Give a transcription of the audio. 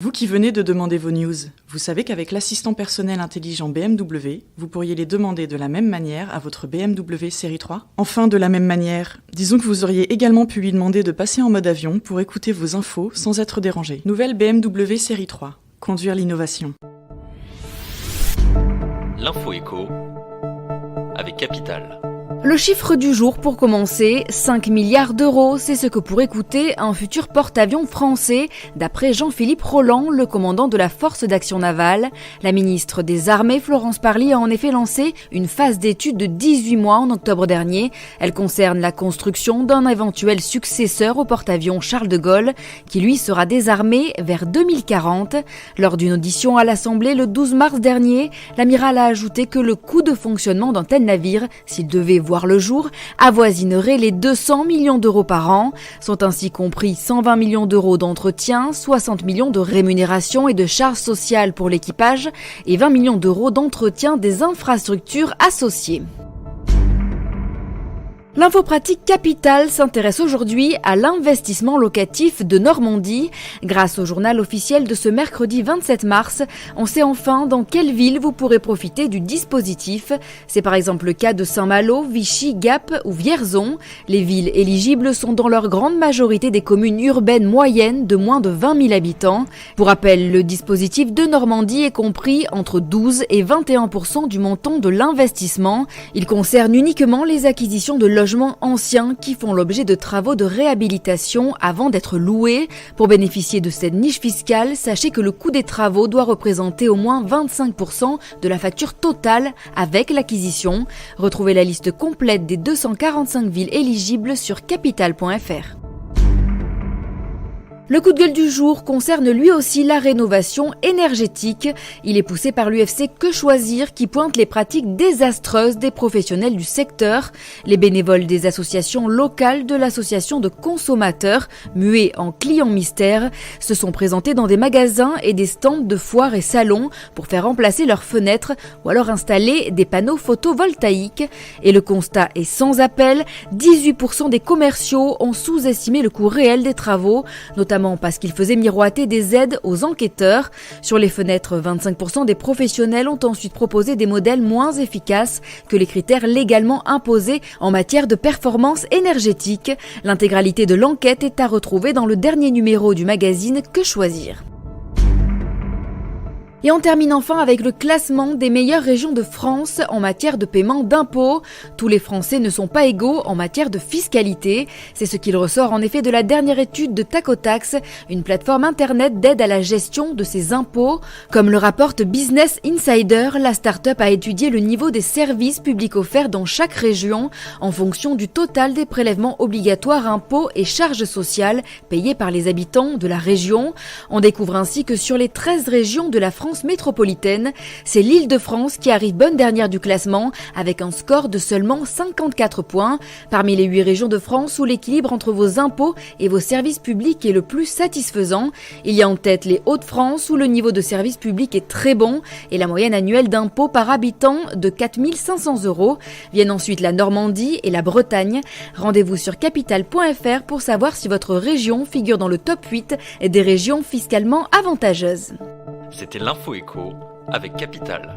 Vous qui venez de demander vos news, vous savez qu'avec l'assistant personnel intelligent BMW, vous pourriez les demander de la même manière à votre BMW série 3 ? Enfin, de la même manière, disons que vous auriez également pu lui demander de passer en mode avion pour écouter vos infos sans être dérangé. Nouvelle BMW série 3. Conduire l'innovation. L'info éco avec Capital. Le chiffre du jour pour commencer, 5 milliards d'euros, c'est ce que pourrait coûter un futur porte-avions français, d'après Jean-Philippe Roland, le commandant de la Force d'action navale. La ministre des Armées, Florence Parly, a en effet lancé une phase d'étude de 18 mois en octobre dernier. Elle concerne la construction d'un éventuel successeur au porte-avions Charles de Gaulle, qui lui sera désarmé vers 2040. Lors d'une audition à l'Assemblée le 12 mars dernier, l'amiral a ajouté que le coût de fonctionnement d'un tel navire, s'il devait voir le jour, avoisinerait les 200 millions d'euros par an. Sont ainsi compris 120 millions d'euros d'entretien, 60 millions de rémunération et de charges sociales pour l'équipage et 20 millions d'euros d'entretien des infrastructures associées. L'info pratique Capital s'intéresse aujourd'hui à l'investissement locatif de Normandie. Grâce au journal officiel de ce mercredi 27 mars, on sait enfin dans quelle ville vous pourrez profiter du dispositif. C'est par exemple le cas de Saint-Malo, Vichy, Gap ou Vierzon. Les villes éligibles sont dans leur grande majorité des communes urbaines moyennes de moins de 20 000 habitants. Pour rappel, le dispositif de Normandie est compris entre 12 et 21% du montant de l'investissement. Il concerne uniquement les acquisitions de logements anciens qui font l'objet de travaux de réhabilitation avant d'être loués. Pour bénéficier de cette niche fiscale, sachez que le coût des travaux doit représenter au moins 25% de la facture totale avec l'acquisition. Retrouvez la liste complète des 245 villes éligibles sur capital.fr. Le coup de gueule du jour concerne lui aussi la rénovation énergétique. Il est poussé par l'UFC Que Choisir qui pointe les pratiques désastreuses des professionnels du secteur. Les bénévoles des associations locales de l'association de consommateurs, muets en clients mystères, se sont présentés dans des magasins et des stands de foires et salons pour faire remplacer leurs fenêtres ou alors installer des panneaux photovoltaïques. Et le constat est sans appel, 18% des commerciaux ont sous-estimé le coût réel des travaux, notamment parce qu'ils faisaient miroiter des aides aux enquêteurs. Sur les fenêtres, 25% des professionnels ont ensuite proposé des modèles moins efficaces que les critères légalement imposés en matière de performance énergétique. L'intégralité de l'enquête est à retrouver dans le dernier numéro du magazine Que Choisir. Et on termine enfin avec le classement des meilleures régions de France en matière de paiement d'impôts. Tous les Français ne sont pas égaux en matière de fiscalité. C'est ce qu'il ressort en effet de la dernière étude de Tacotax, une plateforme internet d'aide à la gestion de ses impôts. Comme le rapporte Business Insider, la start-up a étudié le niveau des services publics offerts dans chaque région en fonction du total des prélèvements obligatoires, impôts et charges sociales payés par les habitants de la région. On découvre ainsi que sur les 13 régions de la France métropolitaine, c'est l'Île-de-France qui arrive bonne dernière du classement avec un score de seulement 54 points. Parmi les 8 régions de France où l'équilibre entre vos impôts et vos services publics est le plus satisfaisant, il y a en tête les Hauts-de-France où le niveau de service public est très bon et la moyenne annuelle d'impôts par habitant de 4 500 €. Viennent ensuite la Normandie et la Bretagne. Rendez-vous sur capital.fr pour savoir si votre région figure dans le top 8 des régions fiscalement avantageuses. C'était l'info éco avec Capital.